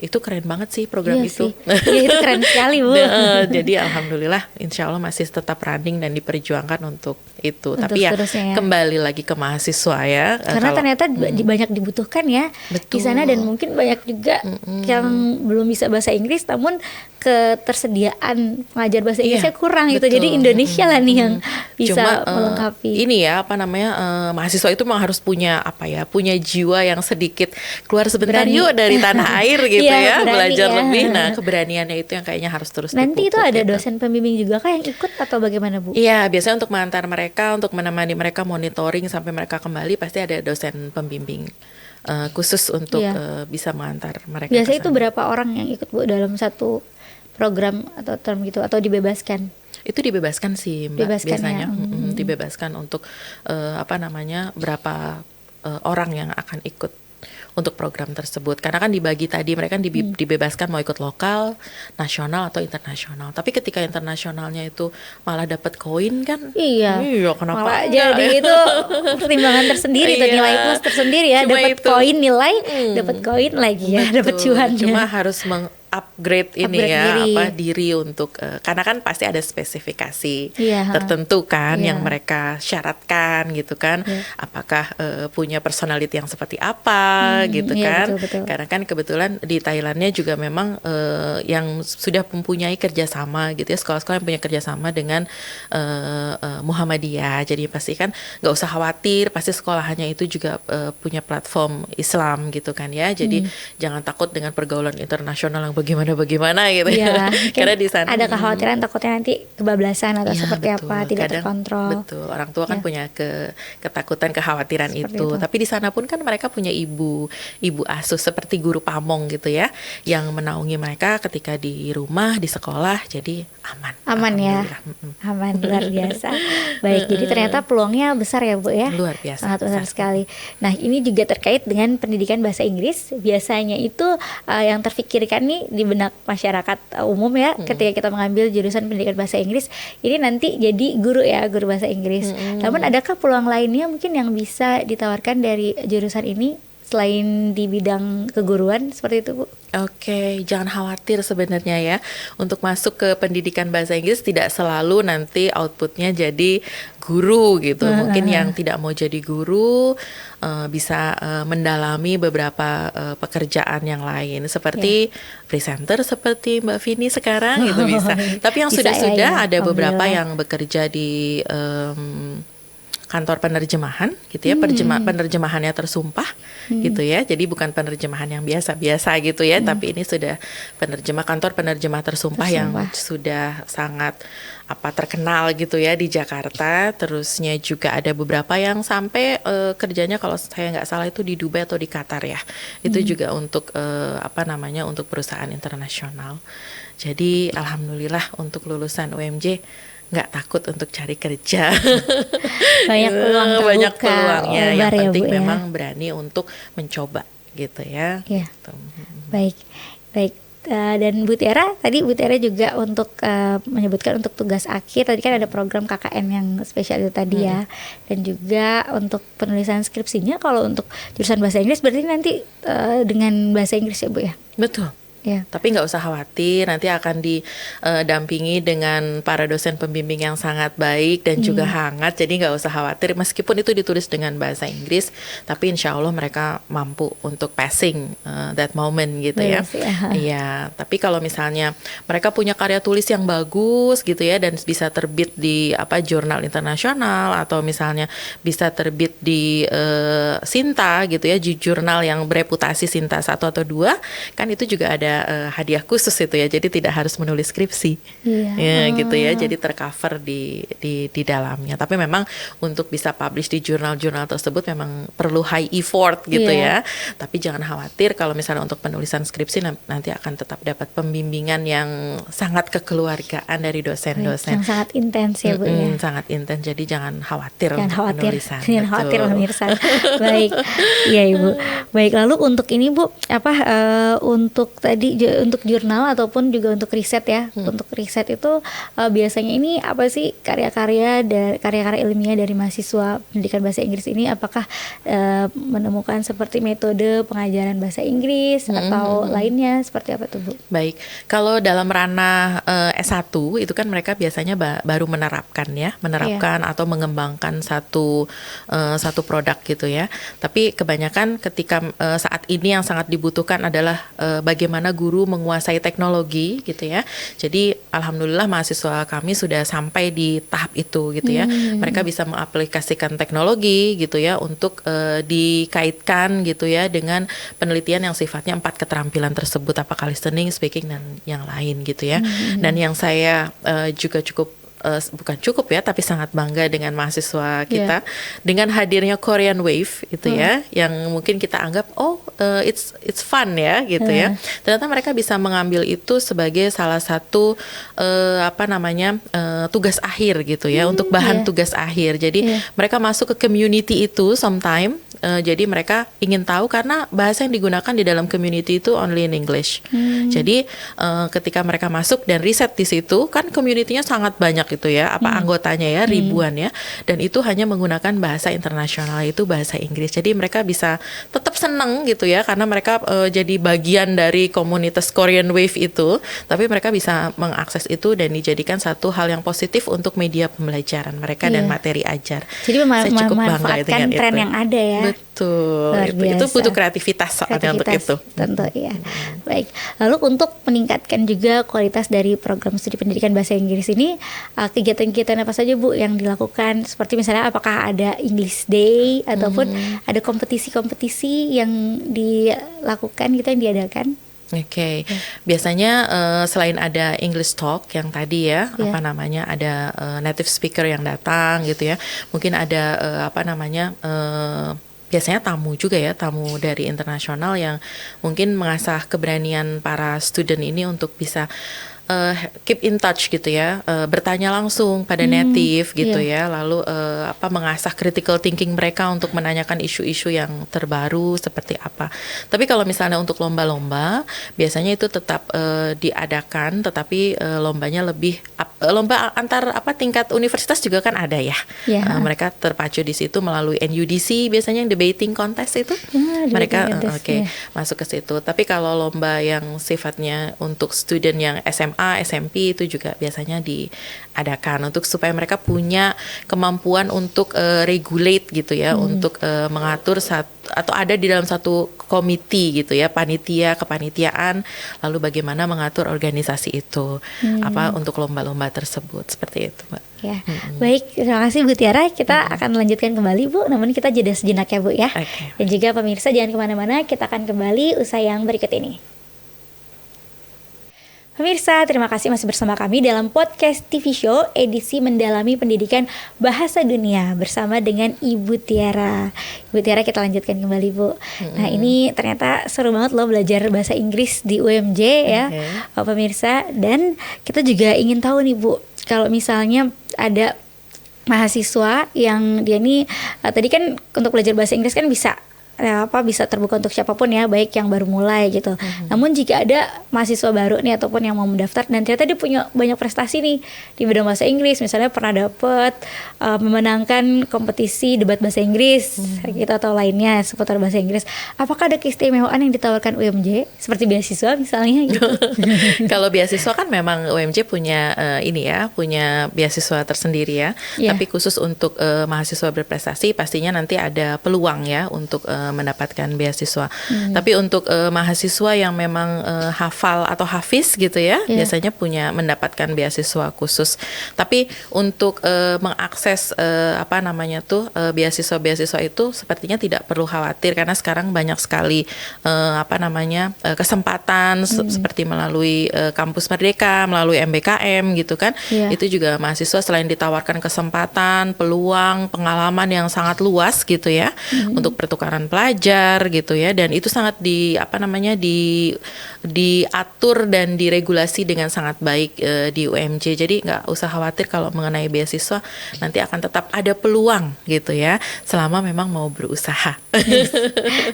itu keren banget sih program Iya itu. sih. Iya, itu keren sekali, Bu. Jadi alhamdulillah insya Allah masih tetap running dan diperjuangkan untuk itu. Untuk Tapi ya seterusnya ya. kembali lagi ke mahasiswa ya. Karena ternyata banyak dibutuhkan ya di sana, dan mungkin banyak juga yang belum bisa bahasa Inggris namun ketersediaan pengajar bahasa Inggrisnya kurang gitu. Jadi Indonesia lah nih yang bisa melengkapi. Ini ya apa namanya, mahasiswa itu memang harus punya apa ya, punya jiwa yang sedikit keluar sebentar Berani. yuk dari tanah air gitu Iya, ya, berani belajar ya. lebih. Nah keberaniannya itu yang kayaknya harus terus Nanti itu dipupuk ada gitu. dosen pembimbing juga kah yang ikut atau bagaimana, Bu? Iya, biasanya untuk mengantar mereka, untuk menemani mereka monitoring sampai mereka kembali, pasti ada dosen pembimbing khusus untuk Iya. bisa mengantar mereka. Biasanya ke itu sana. berapa orang yang ikut, Bu, dalam satu program atau term gitu, atau dibebaskan? Itu dibebaskan sih, Mbak, Dibebaskan biasanya. ya. Dibebaskan untuk apa namanya, berapa orang yang akan ikut untuk program tersebut. Karena kan dibagi tadi, mereka kan dibebaskan mau ikut lokal, nasional atau internasional. Tapi ketika internasionalnya itu malah dapat koin kan? Iya. Kenapa Malah enggak? jadi itu pertimbangan tersendiri tuh, Iya. nilai plus tersendiri ya, Cuma dapat itu. koin nilai, dapat koin lagi ya, dapat Betul. cuannya. Cuma harus upgrade ini Upgrade ya, diri. diri untuk karena kan pasti ada spesifikasi Iya, tertentu kan iya. yang mereka syaratkan gitu kan. Iya. Apakah punya personality yang seperti apa gitu iya, kan. betul. Karena kan kebetulan di Thailandnya juga memang yang sudah mempunyai kerjasama gitu ya, sekolah-sekolah yang punya kerjasama dengan Muhammadiyah. Jadi pasti kan nggak usah khawatir, pasti sekolahannya itu juga punya platform Islam gitu kan ya. Jadi jangan takut dengan pergaulan internasional yang bagaimana gitu Iya, ya. mungkin Karena di sana ada kekhawatiran takutnya nanti kebablasan atau Iya, seperti betul. apa, tidak Kadang, terkontrol. Betul, orang tua kan Ya. punya ketakutan, kekhawatiran Seperti itu. itu. Tapi di sana pun kan mereka punya ibu asuh seperti guru pamong gitu ya, yang menaungi mereka ketika di rumah, di sekolah, jadi aman. Aman ya, Alhamdulillah. aman, luar biasa. Baik, jadi ternyata peluangnya besar ya, Bu ya. Luar biasa, Sangat besar besar sekali. Nah, ini juga terkait dengan pendidikan bahasa Inggris. Biasanya itu yang terfikirkan nih di benak masyarakat umum ya, ketika kita mengambil jurusan pendidikan bahasa Inggris, ini nanti jadi guru ya, guru bahasa Inggris. Namun adakah peluang lainnya mungkin yang bisa ditawarkan dari jurusan ini selain di bidang keguruan seperti itu, Bu? Oke, jangan khawatir sebenarnya ya. Untuk masuk ke pendidikan bahasa Inggris tidak selalu nanti outputnya jadi guru gitu. Mungkin yang tidak mau jadi guru bisa mendalami beberapa pekerjaan yang lain seperti presenter seperti Mbak Vini sekarang gitu bisa. Tapi yang Bisa sudah-sudah ya, ada beberapa alhamdulillah. yang bekerja di kantor penerjemahan gitu ya, penerjemahannya tersumpah gitu ya. Jadi bukan penerjemahan yang biasa-biasa gitu ya, tapi ini sudah kantor penerjemah tersumpah yang sudah sangat terkenal gitu ya di Jakarta. Terusnya juga ada beberapa yang sampai kerjanya kalau saya nggak salah itu di Dubai atau di Qatar ya. Itu juga untuk untuk perusahaan internasional. Jadi alhamdulillah untuk lulusan UMJ nggak takut untuk cari kerja. Banyak peluang terbuka, Banyak peluangnya. Yang lebar ya, penting Bu, ya. memang berani untuk mencoba gitu ya. Iya. Gitu. Baik. Dan Bu Tiara, tadi Bu Tiara juga untuk menyebutkan untuk tugas akhir, tadi kan ada program KKN yang spesial itu tadi ya, dan juga untuk penulisan skripsinya kalau untuk jurusan bahasa Inggris berarti nanti dengan bahasa Inggris ya, Bu ya? Betul. Ya. Tapi nggak usah khawatir, nanti akan didampingi dengan para dosen pembimbing yang sangat baik dan juga hangat. Jadi nggak usah khawatir, meskipun itu ditulis dengan bahasa Inggris, tapi insya Allah mereka mampu untuk passing that moment gitu ya. Iya. Tapi kalau misalnya mereka punya karya tulis yang bagus gitu ya, dan bisa terbit di jurnal internasional atau misalnya bisa terbit di Sinta gitu ya, jurnal yang bereputasi Sinta 1 atau 2, kan itu juga ada hadiah khusus itu ya. Jadi tidak harus menulis skripsi. Ya gitu ya. Jadi tercover di dalamnya. Tapi memang untuk bisa publish di jurnal-jurnal tersebut memang perlu high effort gitu ya. Tapi jangan khawatir kalau misalnya untuk penulisan skripsi nanti akan tetap dapat pembimbingan yang sangat kekeluargaan dari dosen-dosen. Yang sangat intens ya Bu ya. Sangat intens. Jadi jangan khawatir untuk penulisan. Jangan khawatir pemirsa. Baik. Iya Ibu. Baik, lalu untuk ini Bu, untuk tadi untuk jurnal ataupun juga untuk riset ya. Untuk riset itu biasanya ini apa sih karya-karya ilmiah dari mahasiswa pendidikan bahasa Inggris ini, apakah menemukan seperti metode pengajaran bahasa Inggris atau lainnya seperti apa tuh Bu? Baik. Kalau dalam ranah S1 itu kan mereka biasanya baru menerapkan atau mengembangkan satu produk gitu ya. Tapi kebanyakan ketika saat ini yang sangat dibutuhkan adalah bagaimana guru menguasai teknologi gitu ya. Jadi alhamdulillah mahasiswa kami sudah sampai di tahap itu gitu ya. Mereka bisa mengaplikasikan teknologi gitu ya untuk dikaitkan gitu ya dengan penelitian yang sifatnya 4 keterampilan tersebut, apakah listening, speaking dan yang lain gitu ya. Dan yang saya juga bukan cukup ya, tapi sangat bangga dengan mahasiswa kita dengan hadirnya Korean Wave itu ya, yang mungkin kita anggap it's fun ya gitu ya. Ternyata mereka bisa mengambil itu sebagai salah satu tugas akhir gitu ya, untuk bahan tugas akhir. Jadi mereka masuk ke community itu sometime. Jadi mereka ingin tahu karena bahasa yang digunakan di dalam community itu only in English. Jadi ketika mereka masuk dan riset di situ kan community-nya sangat banyak gitu ya, anggotanya ya ribuan ya, dan itu hanya menggunakan bahasa internasional, itu bahasa Inggris. Jadi mereka bisa tetap senang gitu ya karena mereka jadi bagian dari komunitas Korean Wave itu, tapi mereka bisa mengakses itu dan dijadikan satu hal yang positif untuk media pembelajaran mereka dan materi ajar. Jadi memanfaatkan tren yang ada ya. Betul. Itu butuh kreativitas soalnya untuk itu. Tentu ya. Baik. Lalu untuk meningkatkan juga kualitas dari program studi pendidikan bahasa Inggris ini, kegiatan-kegiatan apa saja Bu yang dilakukan? Seperti misalnya apakah ada English Day ataupun ada kompetisi-kompetisi yang dilakukan gitu, yang diadakan? Oke. Biasanya selain ada English Talk yang tadi ya, ada native speaker yang datang gitu ya. Mungkin ada biasanya tamu juga ya, tamu dari internasional yang mungkin mengasah keberanian para student ini untuk bisa keep in touch gitu ya, bertanya langsung pada native gitu ya, lalu mengasah critical thinking mereka untuk menanyakan isu-isu yang terbaru seperti apa. Tapi kalau misalnya untuk lomba-lomba, biasanya itu tetap diadakan, tetapi lombanya lebih lomba antar tingkat universitas juga kan ada ya. Mereka terpacu di situ melalui NUDC, biasanya yang debating contest itu mereka masuk ke situ. Tapi kalau lomba yang sifatnya untuk student yang SMA, SMP itu juga biasanya diadakan untuk supaya mereka punya kemampuan untuk regulate gitu ya, untuk mengatur atau ada di dalam satu komite gitu ya, kepanitiaan, lalu bagaimana mengatur organisasi itu untuk lomba-lomba tersebut, seperti itu Mbak. Ya, baik, terima kasih Bu Tiara. Kita akan lanjutkan kembali Bu, namun kita jeda sejenak ya Bu ya. Dan juga pemirsa jangan kemana-mana, kita akan kembali usai yang berikut ini. Pemirsa, terima kasih masih bersama kami dalam podcast TV Show edisi Mendalami Pendidikan Bahasa Dunia bersama dengan Ibu Tiara. Ibu Tiara, kita lanjutkan kembali Bu. Nah ini ternyata seru banget loh belajar bahasa Inggris di UMJ ya pemirsa. Dan kita juga ingin tahu nih Bu, kalau misalnya ada mahasiswa yang dia nih tadi kan untuk belajar bahasa Inggris kan bisa terbuka untuk siapapun ya, baik yang baru mulai gitu. Namun jika ada mahasiswa baru nih ataupun yang mau mendaftar dan ternyata dia punya banyak prestasi nih di bidang bahasa Inggris, misalnya pernah dapat memenangkan kompetisi debat bahasa Inggris gitu atau lainnya seputar bahasa Inggris, apakah ada keistimewaan yang ditawarkan UMJ seperti beasiswa misalnya gitu? Kalau beasiswa kan memang UMJ punya punya beasiswa tersendiri ya. Tapi khusus untuk mahasiswa berprestasi pastinya nanti ada peluang ya untuk mendapatkan beasiswa. Tapi untuk mahasiswa yang memang hafal atau hafiz gitu ya, biasanya mendapatkan beasiswa khusus. Tapi untuk mengakses beasiswa-beasiswa itu sepertinya tidak perlu khawatir, karena sekarang banyak sekali kesempatan seperti melalui Kampus Merdeka, melalui MBKM gitu kan. Itu juga mahasiswa selain ditawarkan kesempatan, peluang, pengalaman yang sangat luas gitu ya, untuk pertukaran pelajar gitu ya, dan itu sangat diatur dan diregulasi dengan sangat baik di UMJ. Jadi nggak usah khawatir kalau mengenai beasiswa, nanti akan tetap ada peluang gitu ya, selama memang mau berusaha.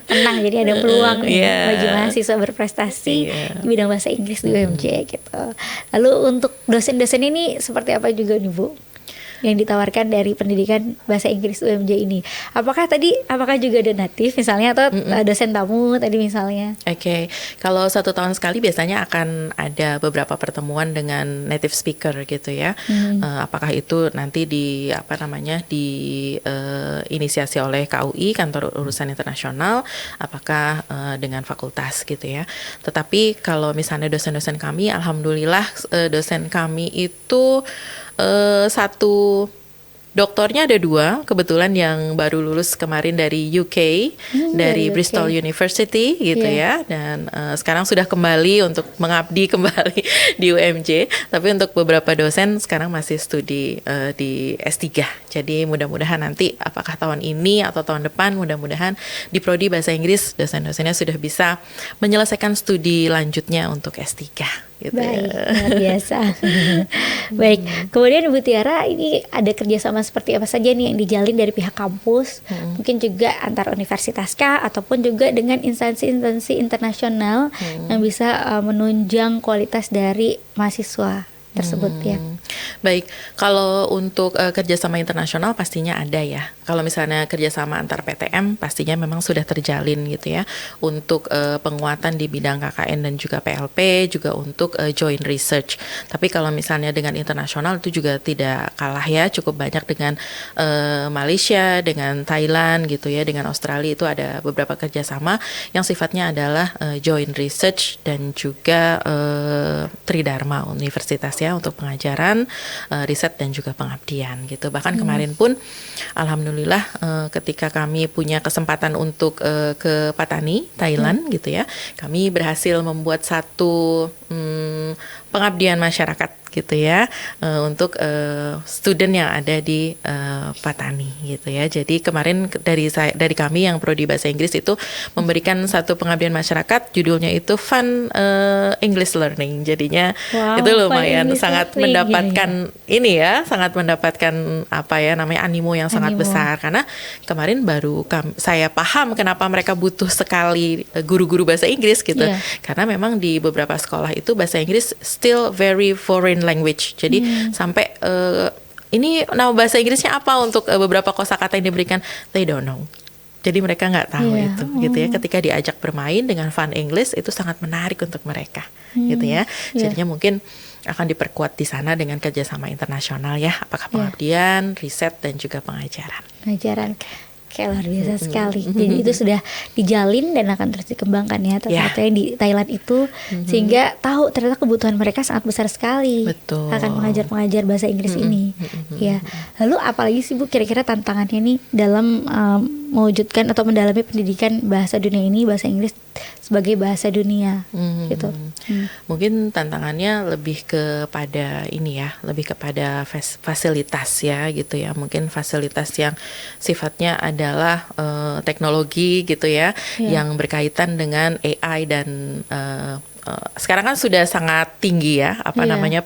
Tenang, jadi ada peluang bagi mahasiswa berprestasi di bidang bahasa Inggris di UMJ gitu. Lalu untuk dosen-dosen ini seperti apa juga nih Bu, yang ditawarkan dari pendidikan bahasa Inggris UMJ ini? Apakah juga ada natif misalnya, atau dosen tamu tadi misalnya? Oke. Kalau 1 tahun sekali biasanya akan ada beberapa pertemuan dengan native speaker gitu ya. Apakah itu nanti inisiasi oleh KUI, Kantor Urusan Internasional, apakah dengan fakultas gitu ya. Tetapi kalau misalnya dosen-dosen kami, alhamdulillah dosen kami itu satu doktornya ada 2, kebetulan yang baru lulus kemarin dari UK, dari Bristol University gitu ya, dan sekarang sudah kembali untuk mengabdi kembali di UMJ. Tapi untuk beberapa dosen sekarang masih studi di S3. Jadi mudah-mudahan nanti apakah tahun ini atau tahun depan, mudah-mudahan di Prodi Bahasa Inggris dosen-dosennya sudah bisa menyelesaikan studi lanjutnya untuk S3. Gitu. Baik, luar biasa. Baik, kemudian Bu Tiara, ini ada kerjasama seperti apa saja nih yang dijalin dari pihak kampus, mungkin juga antar universitas kah, ataupun juga dengan instansi-instansi internasional yang bisa menunjang kualitas dari mahasiswa tersebut ya? Baik, kalau untuk kerjasama internasional pastinya ada ya. Kalau misalnya kerjasama antar PTM pastinya memang sudah terjalin gitu ya. Untuk penguatan di bidang KKN dan juga PLP, juga untuk joint research. Tapi kalau misalnya dengan internasional itu juga tidak kalah ya, cukup banyak dengan Malaysia, dengan Thailand gitu ya, dengan Australia. Itu ada beberapa kerjasama yang sifatnya adalah joint research dan juga Tridharma Universitas ya, untuk pengajaran, riset dan juga pengabdian gitu. Bahkan kemarin pun alhamdulillah ketika kami punya kesempatan untuk ke Patani, Thailand gitu ya, kami berhasil membuat satu pengabdian masyarakat gitu ya, untuk student yang ada di Patani gitu ya. Jadi kemarin dari kami yang Prodi Bahasa Inggris itu memberikan satu pengabdian masyarakat, judulnya itu Fun English Learning. Jadinya itu lumayan sangat mendapatkan ini ya, sangat mendapatkan animo yang sangat besar, karena kemarin baru saya paham kenapa mereka butuh sekali guru-guru bahasa Inggris gitu. Karena memang di beberapa sekolah itu bahasa Inggris still very foreign language. Jadi sampai ini nama bahasa Inggrisnya apa untuk beberapa kosakata yang diberikan, they don't know. Jadi mereka nggak tahu itu gitu ya. Ketika diajak bermain dengan Fun English itu sangat menarik untuk mereka gitu ya. Jadinya mungkin akan diperkuat di sana dengan kerjasama internasional ya. Apakah pengabdian, riset dan juga pengajaran. Kayak luar biasa sekali. Jadi itu sudah dijalin dan akan terus dikembangkan ya, ternyata di Thailand itu, sehingga tahu ternyata kebutuhan mereka sangat besar sekali. Betul. Akan pengajar bahasa Inggris ini. Ya. Lalu apalagi sih Bu kira-kira tantangannya nih dalam mewujudkan atau mendalami pendidikan bahasa dunia ini, bahasa Inggris sebagai bahasa dunia gitu. Mungkin tantangannya lebih kepada ini ya, lebih kepada fasilitas ya gitu ya. Mungkin fasilitas yang sifatnya adalah teknologi gitu ya, yang berkaitan dengan AI dan sekarang kan sudah sangat tinggi ya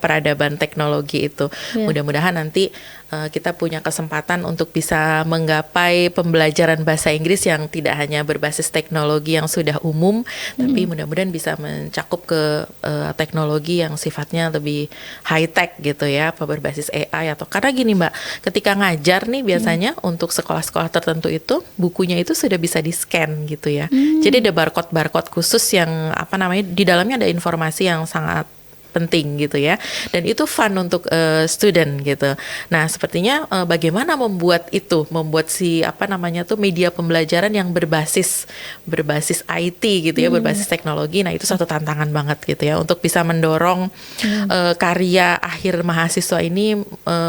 peradaban teknologi itu. Mudah-mudahan nanti kita punya kesempatan untuk bisa menggapai pembelajaran bahasa Inggris yang tidak hanya berbasis teknologi yang sudah umum, tapi mudah-mudahan bisa mencakup ke teknologi yang sifatnya lebih high tech gitu ya, berbasis AI atau karena gini Mbak, ketika ngajar nih biasanya untuk sekolah-sekolah tertentu itu bukunya itu sudah bisa di-scan gitu ya. Jadi ada barcode khusus yang di dalamnya ada informasi yang sangat penting gitu ya, dan itu fun untuk student gitu. Nah, sepertinya bagaimana membuat media pembelajaran yang berbasis IT gitu ya, berbasis teknologi. Nah, itu suatu tantangan banget gitu ya untuk bisa mendorong karya akhir mahasiswa ini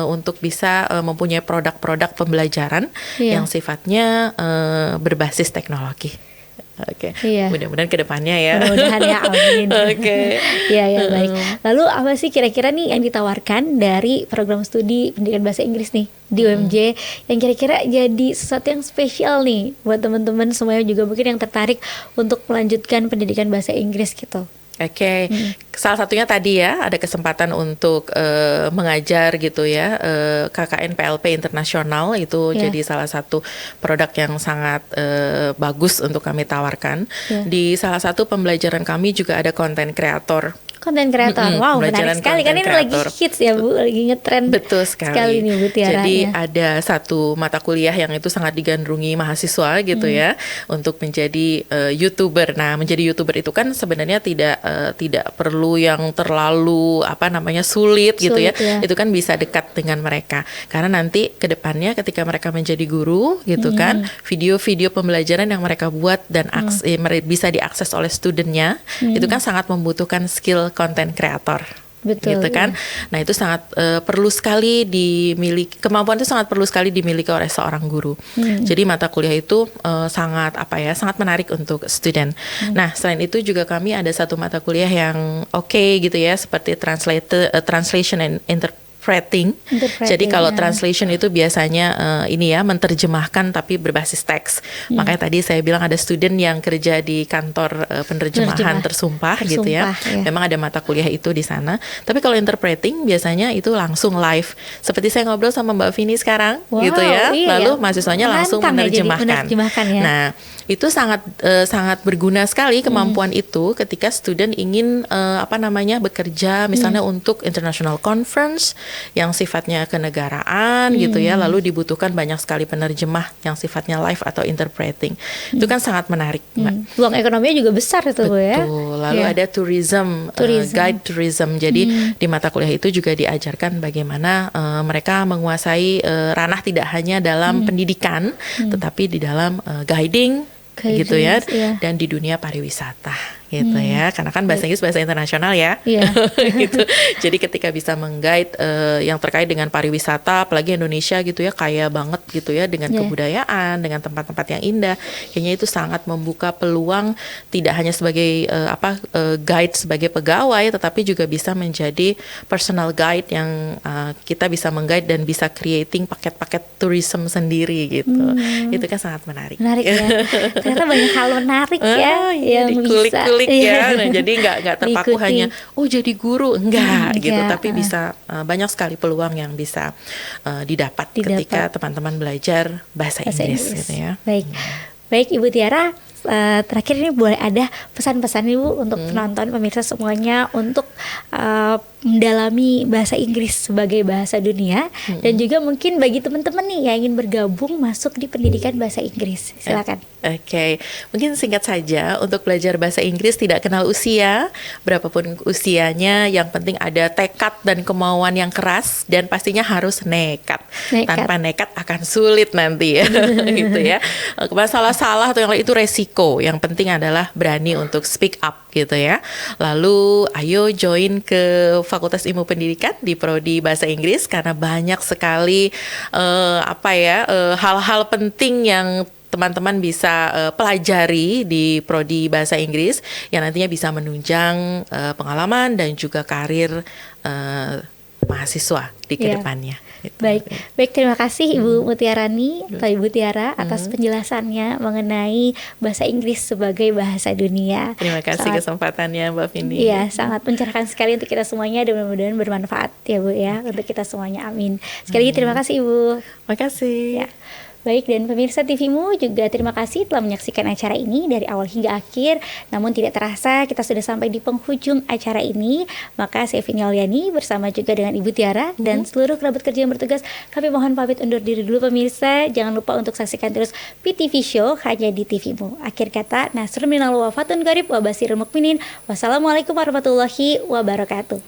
untuk bisa mempunyai produk-produk pembelajaran yang sifatnya berbasis teknologi. Oke, mudah-mudahan kedepannya ya. Mudah-mudahan ya, amin. Oke. Iya, baik. Lalu apa sih kira-kira nih yang ditawarkan dari program studi pendidikan bahasa Inggris nih di UMJ yang kira-kira jadi sesuatu yang spesial nih buat teman-teman semuanya juga mungkin yang tertarik untuk melanjutkan pendidikan bahasa Inggris gitu? Oke, salah satunya tadi ya ada kesempatan untuk mengajar gitu ya, KKN PLP internasional itu jadi salah satu produk yang sangat bagus untuk kami tawarkan. Di salah satu pembelajaran kami juga ada konten kreator. Konten kreator, wow menarik sekali kan ini lagi hits ya Bu, lagi ngetren. Betul sekali nih Bu Tiara. Jadi ada satu mata kuliah yang itu sangat digandrungi mahasiswa gitu ya untuk menjadi YouTuber. Nah, menjadi YouTuber itu kan sebenarnya tidak perlu yang terlalu sulit gitu ya. Itu kan bisa dekat dengan mereka. Karena nanti ke depannya ketika mereka menjadi guru gitu kan, video-video pembelajaran yang mereka buat dan bisa diakses oleh studentnya, itu kan sangat membutuhkan skill konten kreator. Betul, gitu kan. Nah, itu sangat perlu sekali dimiliki, kemampuan itu sangat perlu sekali dimiliki oleh seorang guru. Jadi mata kuliah itu sangat menarik untuk student. Nah, selain itu juga kami ada satu mata kuliah yang gitu ya, seperti translation and interpreting. Jadi kalau translation itu biasanya menerjemahkan tapi berbasis teks. Makanya tadi saya bilang ada student yang kerja di kantor penerjemahan tersumpah gitu ya. Memang ada mata kuliah itu di sana. Tapi kalau interpreting biasanya itu langsung live. Seperti saya ngobrol sama Mbak Vini sekarang gitu ya. Lalu mahasiswanya langsung menerjemahkan. Ya. Nah, itu sangat berguna sekali kemampuan itu ketika student ingin bekerja misalnya untuk international conference yang sifatnya kenegaraan gitu ya, lalu dibutuhkan banyak sekali penerjemah yang sifatnya live atau interpreting. Itu kan sangat menarik, Mbak. Peluang ekonominya juga besar itu, Bu ya. Betul. Lalu ada tourism. Guide tourism. Jadi di mata kuliah itu juga diajarkan bagaimana mereka menguasai ranah tidak hanya dalam pendidikan, tetapi di dalam guiding gitu ya, dan di dunia pariwisata gitu ya, karena kan bahasa Inggris bahasa internasional ya, gitu. Jadi ketika bisa mengguide yang terkait dengan pariwisata, apalagi Indonesia gitu ya, kaya banget gitu ya dengan kebudayaan, dengan tempat-tempat yang indah, kayaknya itu sangat membuka peluang tidak hanya sebagai guide sebagai pegawai, tetapi juga bisa menjadi personal guide yang kita bisa mengguide dan bisa creating paket-paket tourism sendiri gitu. Itu kan sangat menarik. Menarik ya. Ternyata banyak hal menarik ya yang bisa ya. Nah, jadi nggak terpaku hanya jadi guru enggak gitu, tapi bisa banyak sekali peluang yang bisa didapat ketika teman-teman belajar bahasa Inggris gitu ya. Baik Ibu Tiara, terakhir ini boleh ada pesan-pesan Ibu untuk penonton pemirsa semuanya untuk mendalami bahasa Inggris sebagai bahasa dunia, dan juga mungkin bagi teman-teman nih yang ingin bergabung masuk di pendidikan bahasa Inggris, silakan. Oke, mungkin singkat saja, untuk belajar bahasa Inggris tidak kenal usia, berapapun usianya, yang penting ada tekad dan kemauan yang keras, dan pastinya harus nekat. Tanpa nekat akan sulit nanti ya, gitu ya. Masalah salah atau yang lain itu resiko, yang penting adalah berani untuk speak up gitu ya. Lalu ayo join ke Fakultas Ilmu Pendidikan di Prodi Bahasa Inggris, karena banyak sekali hal-hal penting yang teman-teman bisa pelajari di Prodi Bahasa Inggris yang nantinya bisa menunjang pengalaman dan juga karir mahasiswa di kedepannya. Gitu. Baik, terima kasih Ibu Mutiarani atau Ibu Tiara atas penjelasannya mengenai bahasa Inggris sebagai bahasa dunia. Terima kasih kesempatannya Mbak Vini. Iya, sangat mencerahkan sekali untuk kita semuanya, dan mudah-mudahan bermanfaat ya Bu ya untuk kita semuanya. Amin. Sekali lagi terima kasih Ibu. Terima kasih. Ya. Baik, dan pemirsa TVmu juga terima kasih telah menyaksikan acara ini dari awal hingga akhir. Namun tidak terasa kita sudah sampai di penghujung acara ini. Maka saya Vini Auliani bersama juga dengan Ibu Tiara dan seluruh kerabat kerja yang bertugas, kami mohon pamit undur diri dulu pemirsa. Jangan lupa untuk saksikan terus PTV Show hanya di TVmu. Akhir kata, nasrun minallah wa fatun qarib wa basirul mukminin. Wassalamualaikum warahmatullahi wabarakatuh.